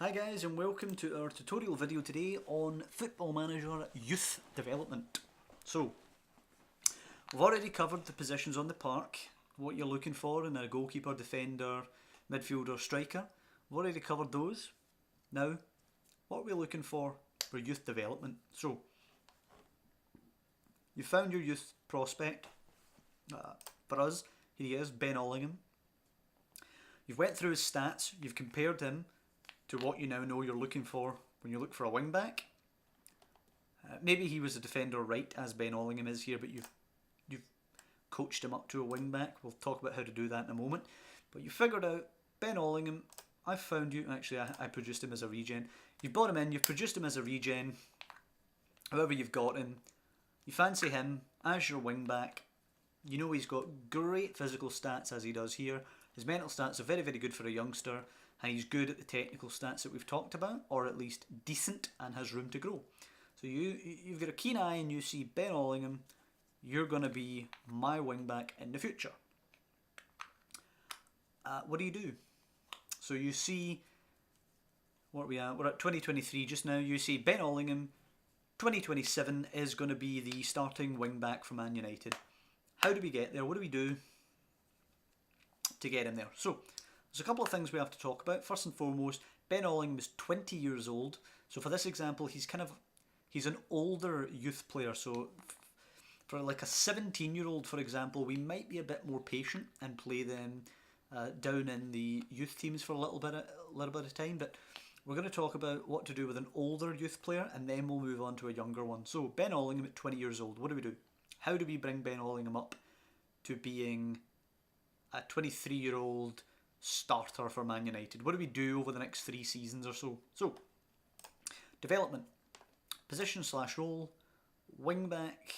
Hi guys, and welcome to our tutorial video today on Football Manager Youth Development. So, we've already covered the positions on the park, what you're looking for in a goalkeeper, defender, midfielder, striker. We've already covered those. Now, what are we looking for youth development? So, you found your youth prospect. For us, here he is, Ben Allingham. You've went through his stats, you've compared him to what you now know you're looking for when you look for a wing back. Maybe he was a defender right, as Ben Allingham is here, but you've coached him up to a wing back. We'll talk about how to do that in a moment. But you figured out Ben Allingham. I've found you. Actually, I produced him as a regen. You've brought him in. You've produced him as a regen. However you've got him, you fancy him as your wing back. You know he's got great physical stats as he does here. His mental stats are very, very good for a youngster. And he's good at the technical stats that we've talked about, or at least decent and has room to grow. So you've got a keen eye and you see Ben Allingham, you're going to be my wingback in the future. What do you do? So you see, what are we at? We're at 2023 just now. You see Ben Allingham, 2027 is going to be the starting wingback for Man United. How do we get there? What do we do to get him there? So, there's a couple of things we have to talk about. First and foremost, Ben Allingham is 20 years old. So for this example, he's an older youth player. So for like a 17-year-old, for example, we might be a bit more patient and play them down in the youth teams for a little bit of time. But we're going to talk about what to do with an older youth player, and then we'll move on to a younger one. So Ben Allingham at 20 years old, what do we do? How do we bring Ben Allingham up to being a 23-year-old starter for Man United? What do we do over the next 3 seasons or so? So, development, position / role, wing back,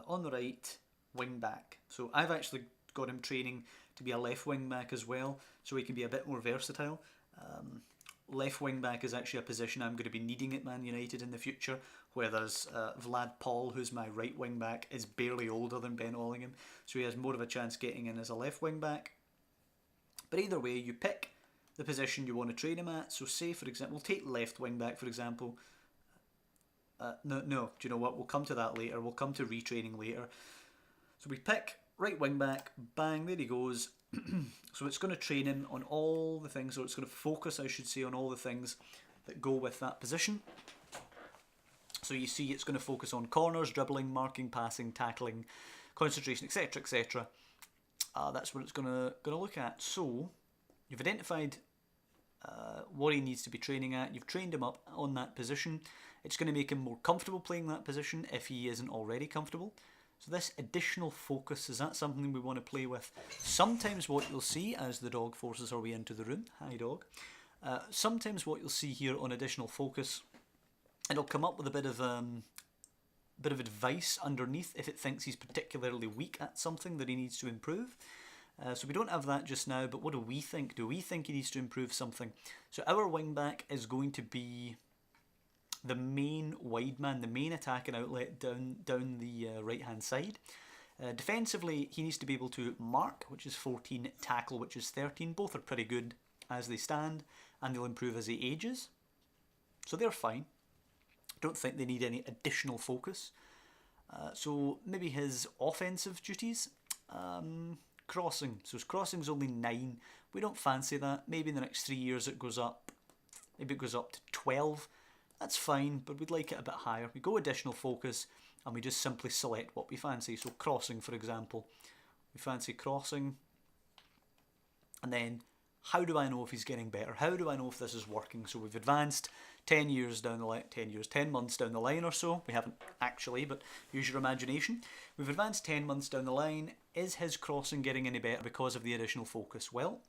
on the right, wing back. So I've actually got him training to be a left wing back as well, so he can be a bit more versatile. Left wing back is actually a position I'm going to be needing at Man United in the future, where there's Vlad Paul, who's my right wing back, is barely older than Ben Allingham, so he has more of a chance getting in as a left wing back. But either way, you pick the position you want to train him at. So say, for example, we'll take left wing back, for example. No, do you know what? We'll come to that later. We'll come to retraining later. So we pick right wing back, bang, there he goes. So it's going to train him on all the things, or it's going to focus, I should say, on all the things that go with that position. So you see it's going to focus on corners, dribbling, marking, passing, tackling, concentration, etc, etc. That's what it's going to look at. So you've identified what he needs to be training at. You've trained him up on that position. It's going to make him more comfortable playing that position if he isn't already comfortable. So this additional focus, is that something we want to play with? Sometimes what you'll see, as the dog forces her way into the room, hi dog, sometimes what you'll see here on additional focus, it'll come up with a bit of advice underneath if it thinks he's particularly weak at something that he needs to improve. So we don't have that just now, but what do we think? Do we think he needs to improve something? So our wing back is going to be the main wide man, the main attacking outlet down the right hand side. Defensively, he needs to be able to mark, which is 14, tackle, which is 13. Both are pretty good as they stand, and they'll improve as he ages. So they're fine. Don't think they need any additional focus. So maybe his offensive duties, crossing. So his crossing's only 9. We don't fancy that. Maybe in the next 3 years it goes up. Maybe it goes up to 12. That's fine, but we'd like it a bit higher. We go additional focus, and we just simply select what we fancy. So crossing, for example, we fancy crossing, and then how do I know if he's getting better? How do I know if this is working? So we've advanced 10 years down the line, 10 months down the line or so. We haven't actually, but use your imagination. We've advanced 10 months down the line. Is his crossing getting any better because of the additional focus? Well,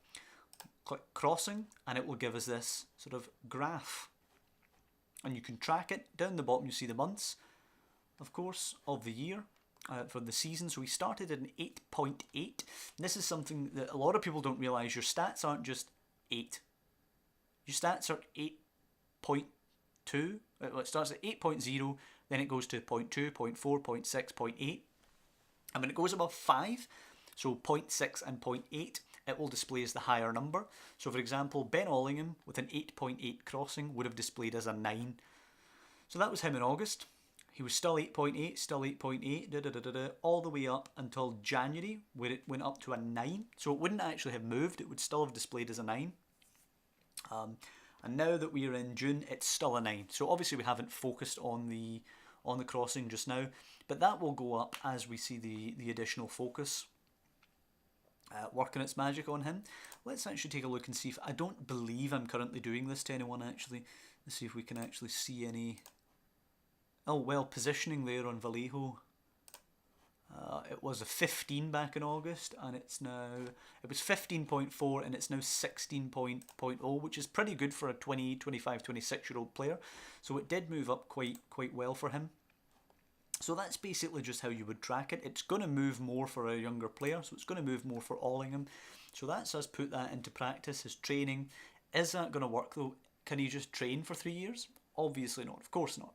click crossing, and it will give us this sort of graph. And you can track it. Down the bottom you see the months, of course, of the year. For the season. So we started at an 8.8. This is something that a lot of people don't realise. Your stats aren't just 8. Your stats are 8.2. It starts at 8.0, then it goes to 0.2, 0.4, 0.6, 0.8. And when it goes above 5, So 0 0.6 and 0 0.8, it will display as the higher number. So for example, Ben Ollingham with an 8.8 crossing would have displayed as a 9. So that was him in August. He was still 8.8, still 8.8, all the way up until January, where it went up to a 9. So it wouldn't actually have moved, it would still have displayed as a 9. And now that we are in June, it's still a 9. So obviously we haven't focused on the crossing just now, but that will go up as we see the additional focus working its magic on him. Let's actually take a look and see if... I don't believe I'm currently doing this to anyone actually. Let's see if we can actually see any... Oh well, positioning there on Vallejo. It was a 15 back in August, and it's now... It was 15.4 and it's now 16.0, which is pretty good for a 20, 25, 26-year-old player. So it did move up quite well for him. So that's basically just how you would track it. It's going to move more for a younger player, so it's going to move more for Ollingham. So that's us put that into practice, his training. Is that going to work though? Can he just train for 3 years? Obviously not, of course not.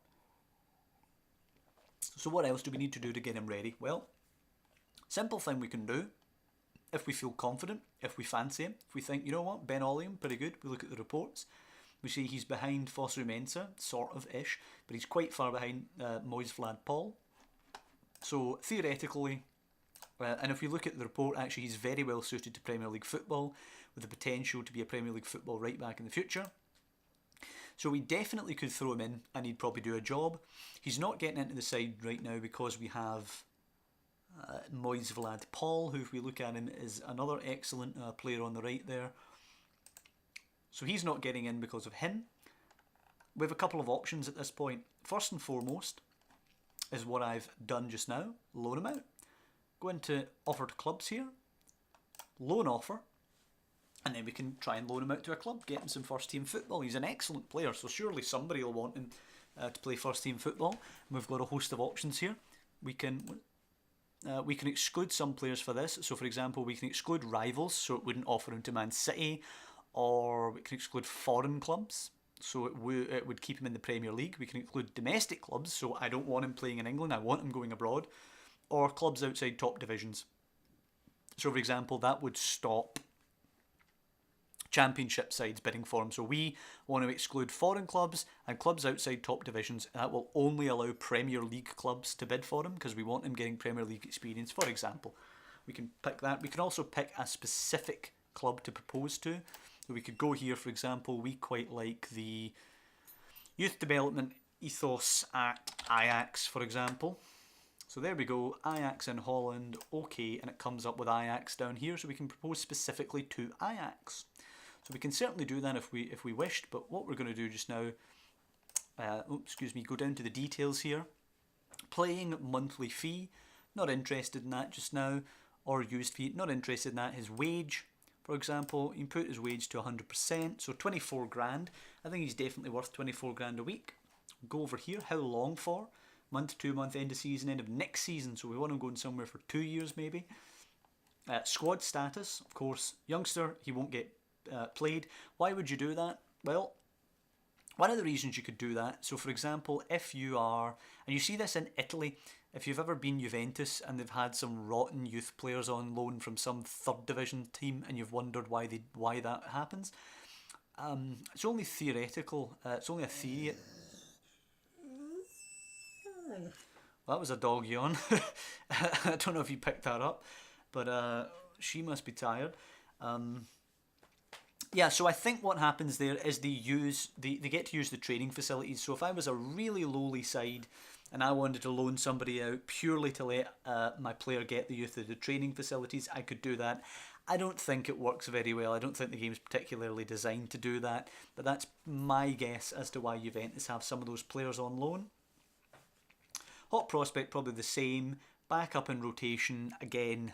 So what else do we need to do to get him ready? Well, simple thing we can do, if we feel confident, if we fancy him, if we think, you know what, Ben Ollingham, pretty good, we look at the reports, we see he's behind Fosu Mensah, sort of-ish, but he's quite far behind Moise Vlad Paul. So theoretically, and if we look at the report, actually he's very well suited to Premier League football, with the potential to be a Premier League football right back in the future. So we definitely could throw him in and he'd probably do a job. He's not getting into the side right now because we have Moise Vlad Paul, who if we look at him is another excellent player on the right there. So he's not getting in because of him. We have a couple of options at this point. First and foremost is what I've done just now, loan him out. Go into offered clubs here, loan offer, and then we can try and loan him out to a club, get him some first team football. He's an excellent player, so surely somebody will want him to play first team football. And we've got a host of options here. We can exclude some players for this. So for example, we can exclude rivals, so it wouldn't offer him to Man City, or we can exclude foreign clubs, so it would keep him in the Premier League. We can include domestic clubs, so I don't want him playing in England, I want him going abroad, or clubs outside top divisions. So for example, that would stop Championship sides bidding for him. So we want to exclude foreign clubs and clubs outside top divisions, and that will only allow Premier League clubs to bid for him because we want him getting Premier League experience, for example. We can pick that. We can also pick a specific club to propose to. So we could go here, for example, we quite like the youth development ethos at Ajax, for example. So there we go, Ajax in Holland, okay, and it comes up with Ajax down here, so we can propose specifically to Ajax. So we can certainly do that if we wished, but what we're going to do just now, go down to the details here. Playing monthly fee, not interested in that just now, or used fee, not interested in that. His wage, for example, you can put his wage to 100%, so 24 grand. I think he's definitely worth 24 grand a week. Go over here, how long for? Month, 2 month, end of season, end of next season, so we want him going somewhere for 2 years maybe. Squad status, of course, youngster, he won't get played. Why would you do that? Well, one of the reasons you could do that, so for example, if you are, and you see this in Italy, if you've ever been Juventus and they've had some rotten youth players on loan from some third division team and you've wondered why that happens, it's only theoretical, it's only a theory. Well, that was a dog yawn. I don't know if you picked that up, but she must be tired. Yeah, so I think what happens there is they get to use the training facilities. So if I was a really lowly side and I wanted to loan somebody out purely to let my player get the youth of the training facilities, I could do that. I don't think it works very well. I don't think the game's particularly designed to do that, but that's my guess as to why Juventus have some of those players on loan. Hot prospect, probably the same. Back up in rotation, again,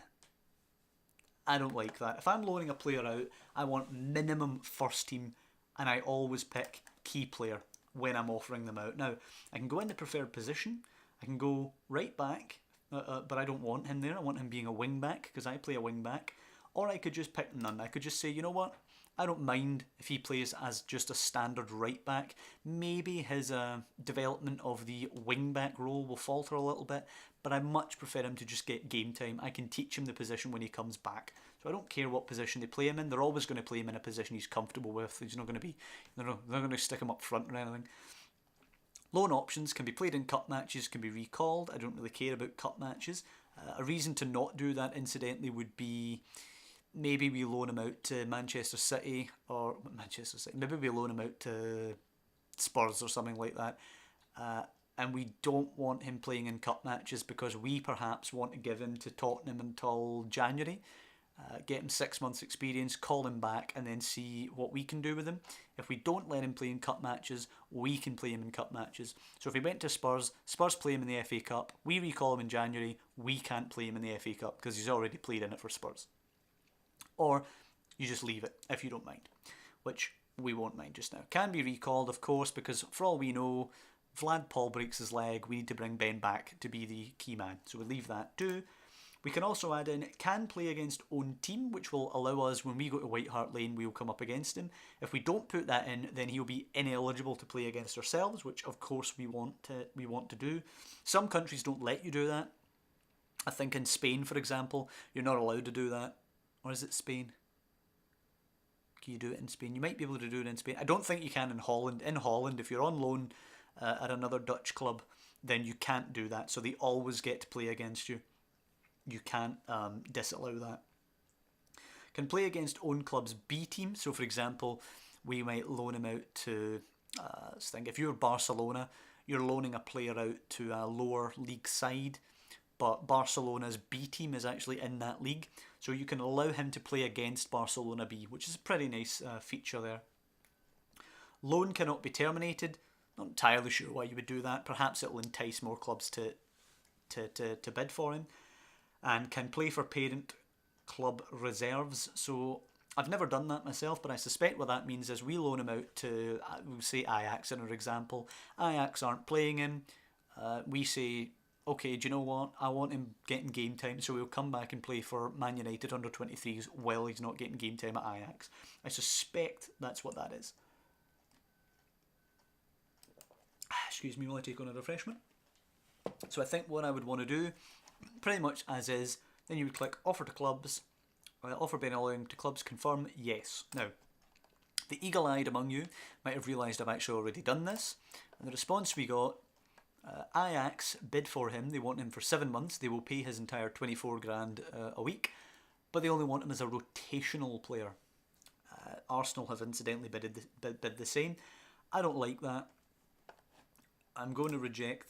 I don't like that. If I'm loaning a player out, I want minimum first team, and I always pick key player when I'm offering them out. Now, I can go into preferred position, I can go right back, but I don't want him there. I want him being a wing back, because I play a wing back. Or I could just pick none. I could just say, you know what, I don't mind if he plays as just a standard right back. Maybe his development of the wing back role will falter a little bit, but I much prefer him to just get game time. I can teach him the position when he comes back. So I don't care what position they play him in. They're always going to play him in a position he's comfortable with. He's not going to be, they're not going to stick him up front or anything. Loan options can be played in cup matches, can be recalled. I don't really care about cup matches. A reason to not do that, incidentally, would be maybe we loan him out to Manchester City, or Manchester City, maybe we loan him out to Spurs or something like that. And we don't want him playing in cup matches because we perhaps want to give him to Tottenham until January. Get him 6 months experience, call him back, and then see what we can do with him. If we don't let him play in cup matches, we can play him in cup matches. So if he went to Spurs, Spurs play him in the FA Cup, we recall him in January, we can't play him in the FA Cup because he's already played in it for Spurs. Or you just leave it if you don't mind, which we won't mind just now. Can be recalled, of course, because for all we know, Vlad Paul breaks his leg, we need to bring Ben back to be the key man. So we leave that too. We can also add in can play against own team, which will allow us, when we go to White Hart Lane, we'll come up against him. If we don't put that in, then he'll be ineligible to play against ourselves, which of course we want to do. Some countries don't let you do that. I think in Spain, for example, you're not allowed to do that. Or is it Spain? Can you do it in Spain? You might be able to do it in Spain. I don't think you can in Holland. In Holland, if you're on loan at another Dutch club, then you can't do that. So they always get to play against you. You can't disallow that. Can play against own club's B team. So, for example, we might loan him out to, let's think, if you're Barcelona, you're loaning a player out to a lower league side, but Barcelona's B team is actually in that league. So you can allow him to play against Barcelona B, which is a pretty nice feature there. Loan cannot be terminated. Not entirely sure why you would do that. Perhaps it will entice more clubs to bid for him. And can play for parent club reserves. So I've never done that myself, but I suspect what that means is we loan him out to, we'll say Ajax in our example. Ajax aren't playing him. We say, okay, do you know what? I want him getting game time, so we'll come back and play for Man United under 23s while he's not getting game time at Ajax. I suspect that's what that is. Excuse me while I take on a refreshment. So I think what I would want to do, pretty much as is, then you would click offer to clubs, offer Ben Olling to clubs, confirm, yes. Now, the eagle-eyed among you might have realised I've actually already done this, and the response we got, Ajax bid for him, they want him for 7 months, they will pay his entire 24 grand a week, but they only want him as a rotational player. Arsenal have incidentally bid the same. I don't like that. I'm going to reject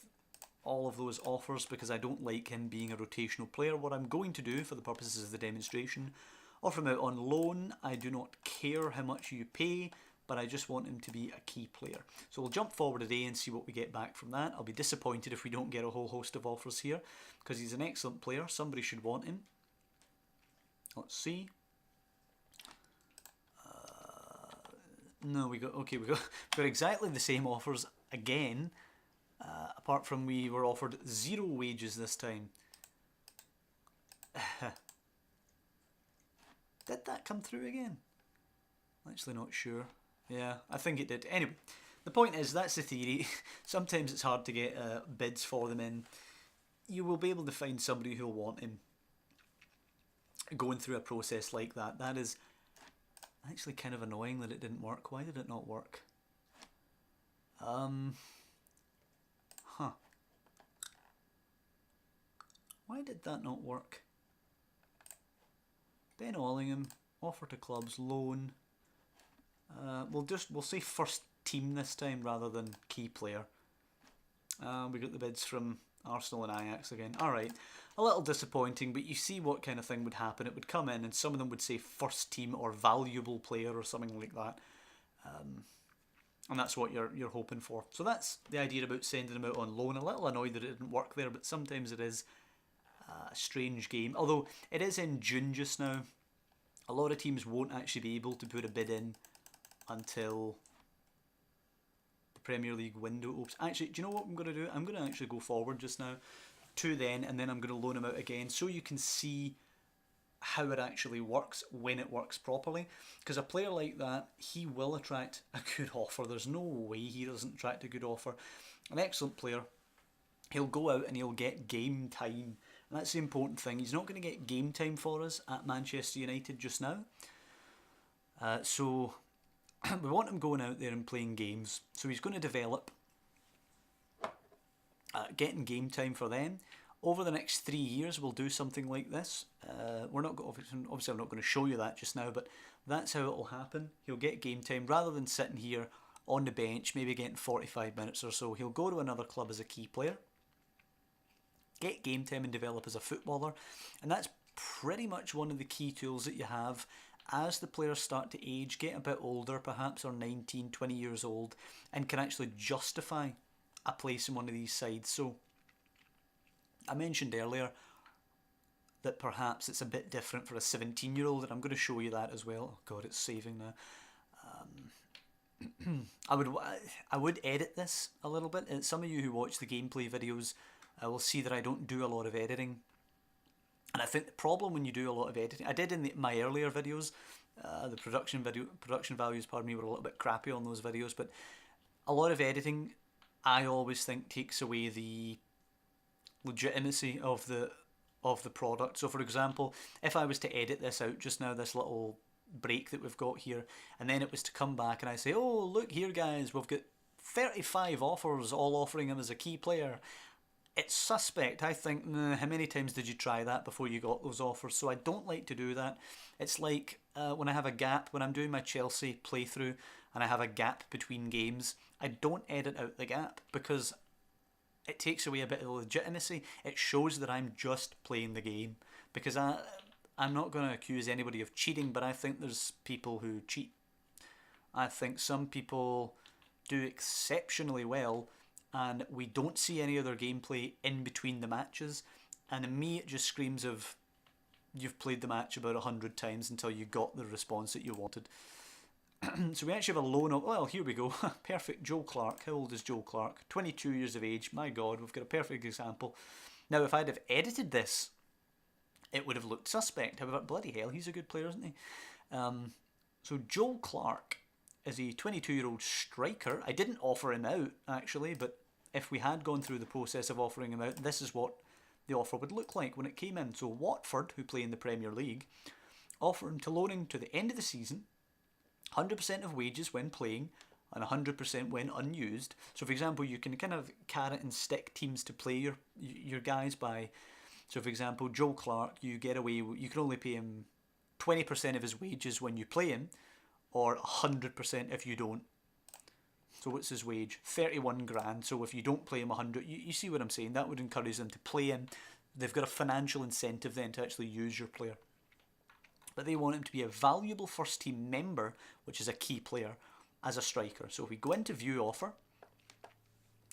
all of those offers because I don't like him being a rotational player. What I'm going to do for the purposes of the demonstration, offer him out on loan. I do not care how much you pay, but I just want him to be a key player. So we'll jump forward a day and see what we get back from that. I'll be disappointed if we don't get a whole host of offers here because he's an excellent player. Somebody should want him. Let's see. No, we got exactly the same offers again. Apart from we were offered 0 wages this time. Did that come through again? I'm actually not sure. Yeah, I think it did. Anyway, the point is, that's the theory. Sometimes it's hard to get bids for them in. You will be able to find somebody who'll want him. Going through a process like that, that is actually kind of annoying that it didn't work. Why did it not work? Why did that not work? Ben Ollingham, offer to clubs, loan. We'll say first team this time rather than key player. We got the bids from Arsenal and Ajax again. Alright, a little disappointing, but you see what kind of thing would happen. It would come in and some of them would say first team or valuable player or something like that. And that's what you're hoping for. So that's the idea about sending them out on loan. A little annoyed that it didn't work there, but sometimes it is a strange game. Although it is in June just now. A lot of teams won't actually be able to put a bid in until the Premier League window opens. Actually, do you know what I'm going to do? I'm going to actually go forward just now to then, and then I'm going to loan them out again so you can see how it actually works when it works properly. Because a player like that, he will attract a good offer. There's no way he doesn't attract a good offer. An excellent player. He'll go out and he'll get game time. And that's the important thing. He's not going to get game time for us at Manchester United just now. So we want him going out there and playing games. So he's going to develop, getting game time for them. Over the next 3 years, we'll do something like this. We're not obviously I'm not going to show you that just now, but that's how it will happen. He'll get game time rather than sitting here on the bench, maybe getting 45 minutes or so. He'll go to another club as a key player, get game time and develop as a footballer. And that's pretty much one of the key tools that you have as the players start to age, get a bit older, perhaps are 19, 20 years old, and can actually justify a place in one of these sides. So I mentioned earlier that perhaps it's a bit different for a 17-year-old, and I'm going to show you that as well. Oh God, it's saving now. I would edit this a little bit. And some of you who watch the gameplay videos will see that I don't do a lot of editing. And I think the problem when you do a lot of editing, I did in my earlier videos, the production values, pardon me, were a little bit crappy on those videos, but a lot of editing, I always think, takes away the legitimacy of the product. So for example, if I was to edit this out just now, this little break that we've got here, and then it was to come back and I say, oh look here guys, we've got 35 offers all offering him as a key player, it's suspect. I think, how many times did you try that before you got those offers? So I don't like to do that. It's like when I have a gap, when I'm doing my Chelsea playthrough and I have a gap between games, I don't edit out the gap because it takes away a bit of the legitimacy. It shows that I'm just playing the game. Because I'm not going to accuse anybody of cheating, but I think there's people who cheat. I think some people do exceptionally well and we don't see any other gameplay in between the matches, and to me it just screams of you've played the match about 100 times until you got the response that you wanted. So we actually have a loan of, well, here we go. Perfect. Joe Clark. How old is Joe Clark? 22 years of age. My God, we've got a perfect example. Now, if I'd have edited this, it would have looked suspect. However, bloody hell, he's a good player, isn't he? So Joe Clark is a 22-year-old striker. I didn't offer him out, actually, but if we had gone through the process of offering him out, this is what the offer would look like when it came in. So Watford, who play in the Premier League, offer him to loan him to the end of the season, 100% of wages when playing, and 100% when unused. So for example, you can kind of carrot and stick teams to play your guys by. So for example, Joe Clark, you get away, you can only pay him 20% of his wages when you play him, or 100% if you don't. So what's his wage? 31 grand. So if you don't play him 100, you see what I'm saying? That would encourage them to play him. They've got a financial incentive then to actually use your player. But they want him to be a valuable first team member, which is a key player, as a striker. So if we go into view offer,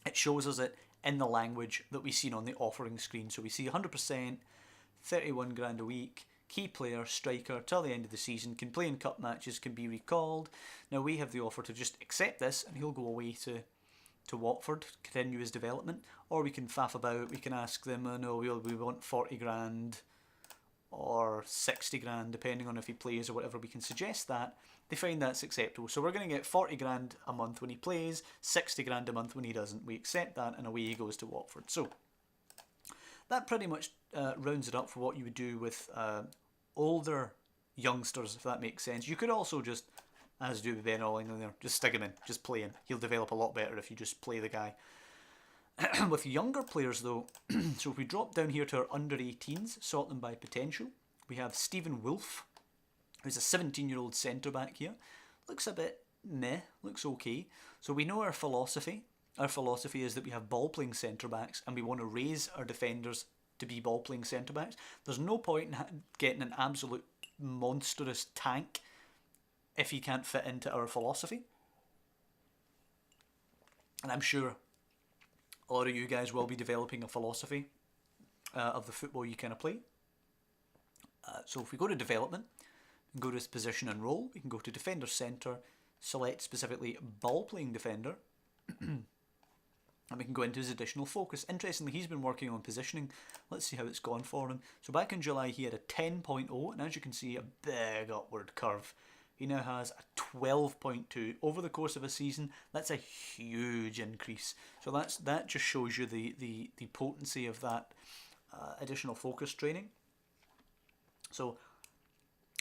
it shows us it in the language that we've seen on the offering screen. So we see 100%, 31 grand a week, key player, striker, till the end of the season, can play in cup matches, can be recalled. Now we have the offer to just accept this and he'll go away to Watford, continue his development. Or we can faff about, we can ask them, oh no, we want 40 grand or 60 grand, depending on if he plays or whatever. We can suggest that. They find that's acceptable. So we're going to get 40 grand a month when he plays, 60 grand a month when he doesn't. We accept that and away he goes to Watford. So that pretty much rounds it up for what you would do with older youngsters, if that makes sense. You could also just, as do with Ben Olling, just stick him in, just play him. He'll develop a lot better if you just play the guy. With younger players though, so if we drop down here to our under 18s, sort them by potential, we have Stephen Wolf, who's a 17-year-old centre-back here. Looks a bit meh, looks okay. So we know our philosophy. Our philosophy is that we have ball-playing centre-backs and we want to raise our defenders to be ball-playing centre-backs. There's no point in getting an absolute monstrous tank if he can't fit into our philosophy. And I'm sure a lot of you guys will be developing a philosophy of the football you kind of play. So if we go to development, and go to his position and role, we can go to defender centre, select specifically ball playing defender. And we can go into his additional focus. Interestingly, he's been working on positioning. Let's see how it's gone for him. So back in July, he had a 10.0, and as you can see, a big upward curve. He now has a 12.2 over the course of a season. That's a huge increase. So that just shows you the potency of that additional focus training. So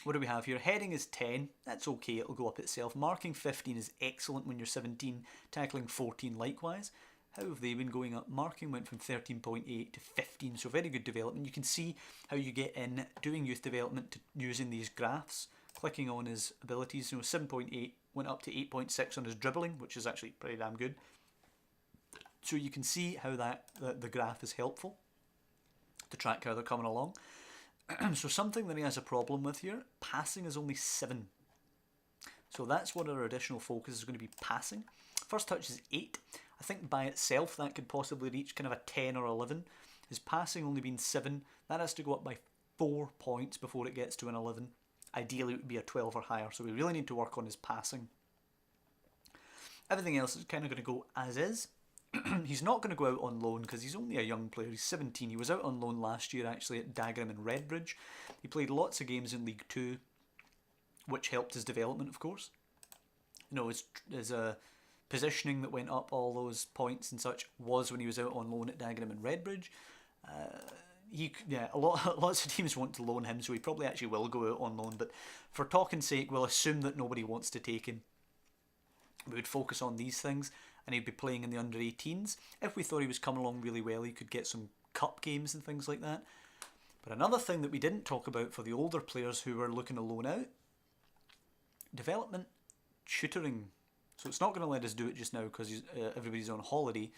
what do we have here? Heading is 10. That's okay. It'll go up itself. Marking 15 is excellent when you're 17. Tackling 14 likewise. How have they been going up? Marking went from 13.8 to 15. So very good development. You can see how you get in doing youth development to using these graphs. Clicking on his abilities, 7.8 went up to 8.6 on his dribbling, which is actually pretty damn good. So you can see how the graph is helpful to track how they're coming along. So something that he has a problem with here, passing is only 7. So that's what our additional focus is going to be, passing. First touch is 8. I think by itself that could possibly reach kind of a 10 or 11. His passing only being 7. That has to go up by 4 points before it gets to an 11. Ideally it would be a 12 or higher, so we really need to work on his passing. Everything else is kind of going to go as is. He's not going to go out on loan because he's only a young player. He's 17. He was out on loan last year actually at Dagenham and Redbridge. He played lots of games in League 2, which helped his development, of course. His positioning that went up all those points and such was when he was out on loan at Dagenham and Redbridge. Lots of teams want to loan him, so he probably actually will go out on loan, but for talking's sake, we'll assume that nobody wants to take him. We would focus on these things, and he'd be playing in the under-18s. If we thought he was coming along really well, he could get some cup games and things like that. But another thing that we didn't talk about for the older players who were looking to loan out, development tutoring. So it's not going to let us do it just now because everybody's on holiday,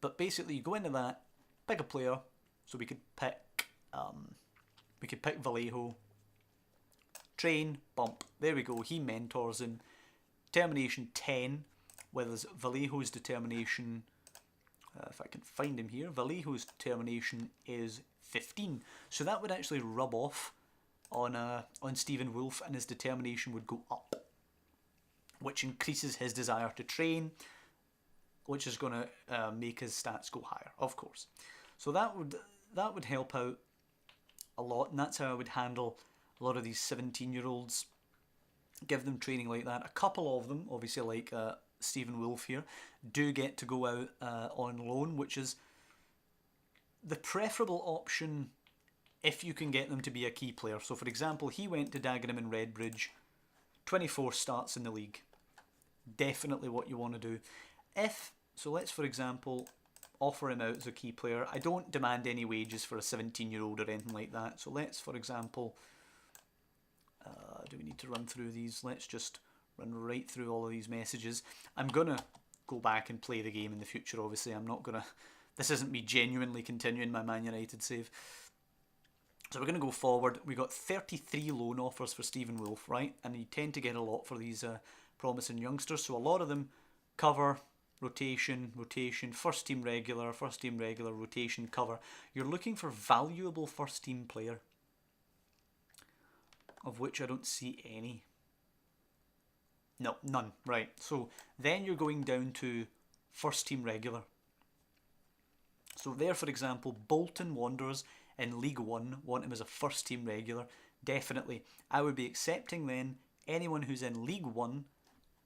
but basically you go into that, pick a player. So we could pick Vallejo, train, bump, there we go, he mentors him. Determination 10, whereas Vallejo's determination, if I can find him here, Vallejo's determination is 15. So that would actually rub off on Stephen Wolf, and his determination would go up, which increases his desire to train, which is going to make his stats go higher, of course. So that would help out a lot, and that's how I would handle a lot of these 17-year-olds, give them training like that. A couple of them, obviously like Stephen Wolf here, do get to go out on loan, which is the preferable option if you can get them to be a key player. So for example, he went to Dagenham and Redbridge, 24 starts in the league. Definitely what you want to do. So let's, for example, offer him out as a key player. I don't demand any wages for a 17-year-old or anything like that. So let's, for example, do we need to run through these? Let's just run right through all of these messages. I'm going to go back and play the game in the future, obviously. I'm not going to... This isn't me genuinely continuing my Man United save. So we're going to go forward. We got 33 loan offers for Stephen Wolf, right? And you tend to get a lot for these promising youngsters. So a lot of them cover... rotation, first team regular, rotation, cover. You're looking for valuable first team player, of which I don't see any. No, none. Right, so then you're going down to first team regular. So there, for example, Bolton Wanderers in League 1 want him as a first team regular. Definitely. I would be accepting then anyone who's in League 1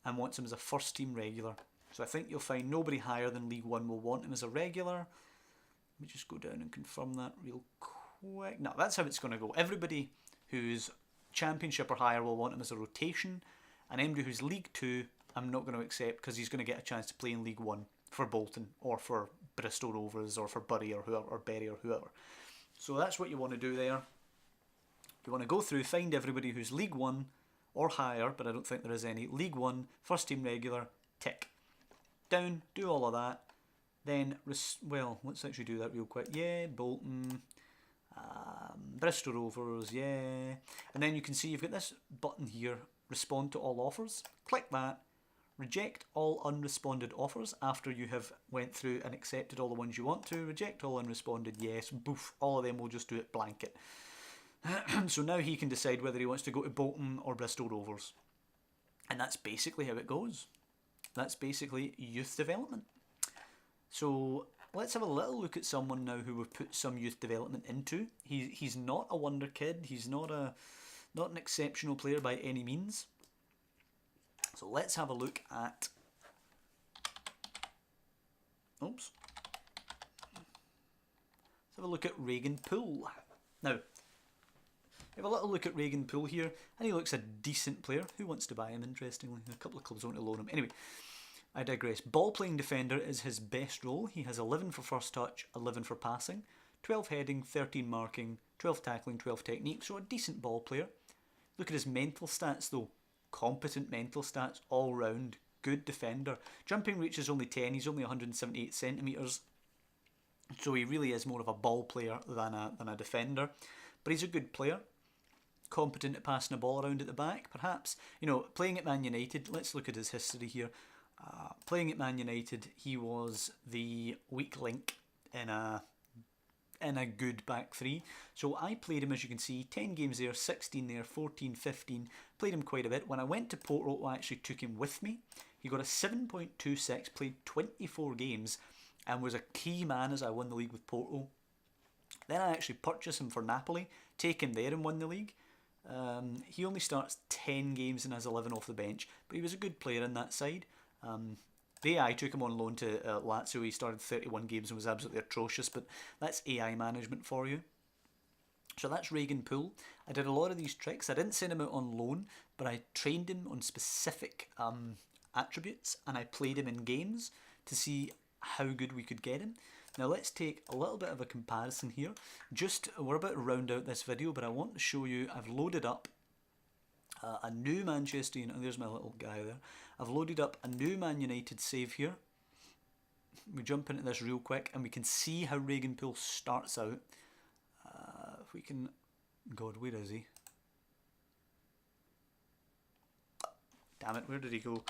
and wants him as a first team regular. So I think you'll find nobody higher than League 1 will want him as a regular. Let me just go down and confirm that real quick. No, that's how it's going to go. Everybody who's Championship or higher will want him as a rotation. And anybody who's League 2, I'm not going to accept because he's going to get a chance to play in League 1 for Bolton or for Bristol Rovers or for Bury or whoever, or Bury or whoever. So that's what you want to do there. You want to go through, find everybody who's League 1 or higher, but I don't think there is any. League 1, first team regular, tick. Down, do all of that. Then, well, let's actually do that real quick. Yeah, Bolton, Bristol Rovers, yeah. And then you can see you've got this button here, respond to all offers. Click that. Reject all unresponded offers after you have went through and accepted all the ones you want to. Reject all unresponded, yes. Boof, all of them will just do it blanket. So now he can decide whether he wants to go to Bolton or Bristol Rovers. And that's basically how it goes. That's basically youth development. So let's have a little look at someone now who we've put some youth development into. He's not a wonder kid. He's not an exceptional player by any means. So let's have a look at. Oops. Let's have a look at Regan Poole. Now, we have a little look at Regan Poole here, and he looks a decent player. Who wants to buy him, interestingly? A couple of clubs want to loan him. Anyway, I digress. Ball-playing defender is his best role. He has 11 for first touch, 11 for passing, 12 heading, 13 marking, 12 tackling, 12 technique, so a decent ball player. Look at his mental stats though. Competent mental stats all round. Good defender. Jumping reach is only 10, he's only 178 centimetres. So he really is more of a ball player than a defender. But he's a good player. Competent at passing the ball around at the back, perhaps. You know, playing at Man United, let's look at his history here. Playing at Man United, he was the weak link in a good back three. So I played him, as you can see, 10 games there, 16 there, 14, 15. Played him quite a bit. When I went to Porto, I actually took him with me. He got a 7.26, played 24 games, and was a key man as I won the league with Porto. Then I actually purchased him for Napoli, take him there and won the league. He only starts 10 games and has 11 off the bench, but he was a good player in that side. The AI took him on loan to Lazio. He started 31 games and was absolutely atrocious, but that's AI management for you. So that's Regan Poole. I did a lot of these tricks. I didn't send him out on loan, but I trained him on specific attributes, and I played him in games to see how good we could get him. Now let's take a little bit of a comparison here. We're about to round out this video, but I want to show you, I've loaded up a new Manchester United, there's my little guy there. I've loaded up a new Man United save here. We jump into this real quick and we can see how Regan Poole starts out. If we can, God, where is he? Damn it, where did he go?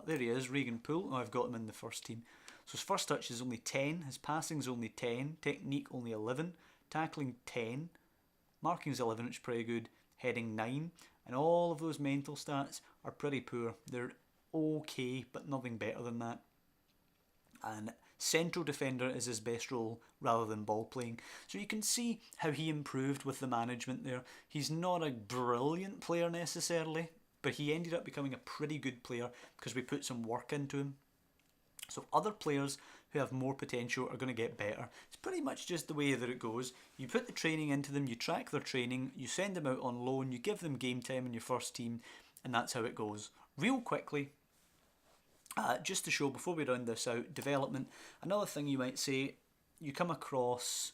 There he is, Regan Poole. Oh, I've got him in the first team. So his first touch is only 10, his passing is only 10, technique only 11, tackling 10, marking is 11, which is pretty good, heading 9, and all of those mental stats are pretty poor. They're okay, but nothing better than that. And central defender is his best role rather than ball playing. So you can see how he improved with the management there. He's not a brilliant player necessarily, but he ended up becoming a pretty good player because we put some work into him. So other players who have more potential are going to get better. It's pretty much just the way that it goes. You put the training into them, you track their training, you send them out on loan, you give them game time in your first team, and that's how it goes. Real quickly, just to show before we round this out, development, another thing you might say, you come across,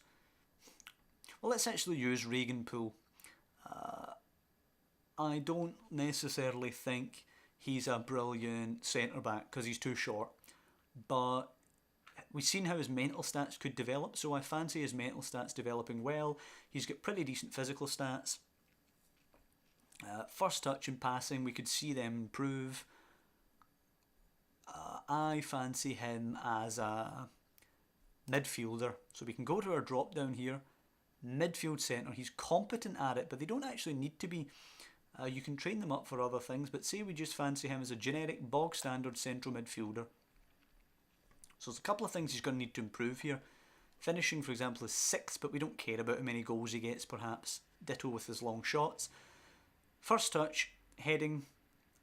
well, let's actually use Regan Poole. I don't necessarily think he's a brilliant centre-back because he's too short. But we've seen how his mental stats could develop, so I fancy his mental stats developing well. He's got pretty decent physical stats. First touch and passing, we could see them improve. I fancy him as a midfielder. So we can go to our drop down here. Midfield centre, he's competent at it, but they don't actually need to be. You can train them up for other things, but say we just fancy him as a generic bog standard central midfielder. So there's a couple of things he's going to need to improve here. Finishing, for example, is 6, but we don't care about how many goals he gets, perhaps. Ditto with his long shots. First touch, heading,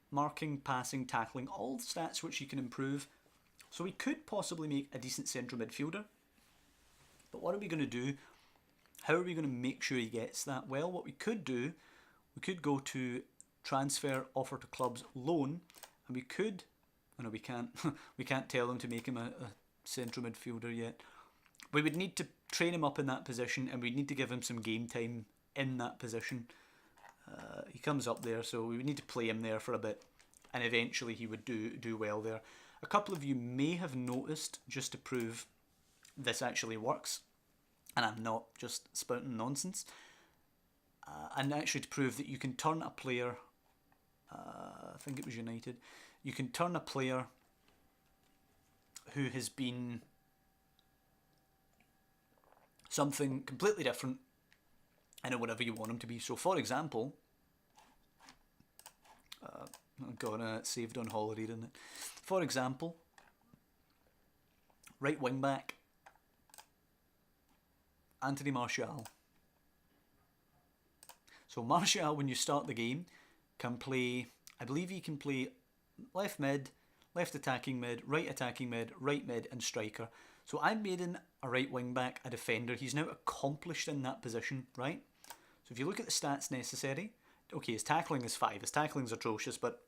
marking, passing, tackling, all the stats which he can improve. So we could possibly make a decent central midfielder. But what are we going to do? How are we going to make sure he gets that? Well, what we could do, we could go to transfer, offer to clubs, loan, and we could... Oh no, we can't. We can't tell them to make him a central midfielder yet. We would need to train him up in that position, and we'd need to give him some game time in that position. He comes up there, so we would need to play him there for a bit, and eventually he would do well there. A couple of you may have noticed, just to prove this actually works, and I'm not just spouting nonsense, and actually to prove that you can turn a player, I think it was United, you can turn a player who has been something completely different into whatever you want him to be. So for example, oh God, it saved on holiday, didn't it? For example, Right wing back, Anthony Martial. So Martial, when you start the game, can play, I believe he can play left mid, left attacking mid, right mid and striker. So I made him a right wing back, a defender. He's now accomplished in that position, right? So if you look at the stats necessary, okay, his tackling is 5. His tackling is atrocious, but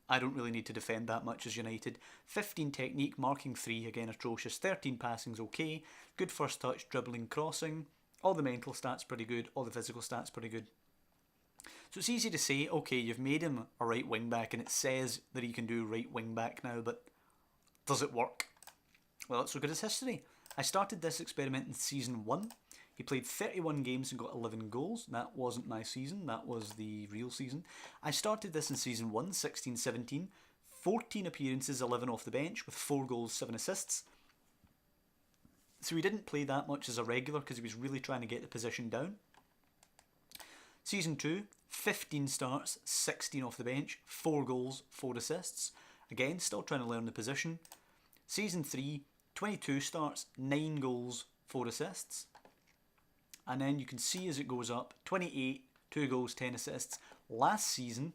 I don't really need to defend that much as United. 15 technique, marking 3, again atrocious. 13 passing's okay. Good first touch, dribbling, crossing. All the mental stats pretty good. All the physical stats pretty good. So it's easy to say, okay, you've made him a right wing back and it says that he can do right wing back now, but does it work? Well, let's look at his history. I started this experiment in season 1. He played 31 games and got 11 goals. That wasn't my season, that was the real season. I started this in season 1, 16-17. 14 appearances, 11 off the bench, with 4 goals, 7 assists. So he didn't play that much as a regular because he was really trying to get the position down. Season 2, 15 starts, 16 off the bench, 4 goals, 4 assists. Again, still trying to learn the position. Season 3, 22 starts, 9 goals, 4 assists. And then you can see as it goes up, 28, 2 goals, 10 assists. Last season,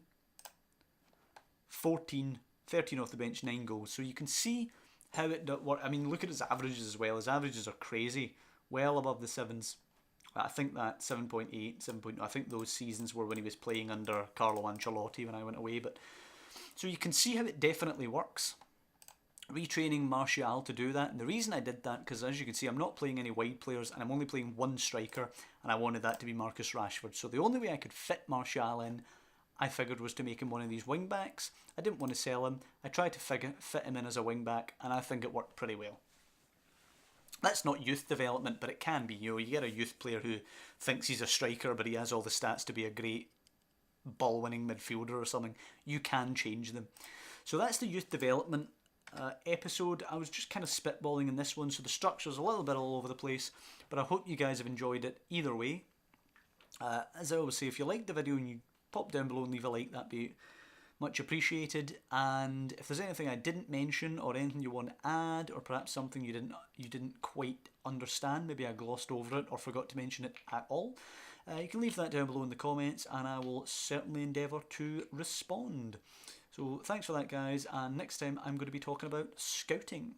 14, 13 off the bench, 9 goals. So you can see how it does work. I mean, look at his averages as well. His averages are crazy, well above the 7s. I think that 7.8, 7.9, I think those seasons were when he was playing under Carlo Ancelotti when I went away. But so you can see how it definitely works. Retraining Martial to do that, and the reason I did that, because as you can see I'm not playing any wide players and I'm only playing one striker, and I wanted that to be Marcus Rashford. So the only way I could fit Martial in, I figured, was to make him one of these wing backs. I didn't want to sell him. I tried to fit him in as a wing back, and I think it worked pretty well. That's not youth development, but it can be. You know, you get a youth player who thinks he's a striker but he has all the stats to be a great ball winning midfielder or something. You can change them. So that's the youth development episode. I was just kind of spitballing in this one, so the structure's a little bit all over the place, but I hope you guys have enjoyed it either way. As I always say, if you liked the video and you pop down below and leave a like, that'd be much appreciated. And if there's anything I didn't mention or anything you want to add, or perhaps something you didn't quite understand, maybe I glossed over it or forgot to mention it at all, you can leave that down below in the comments and I will certainly endeavour to respond. So thanks for that, guys, and next time I'm going to be talking about scouting.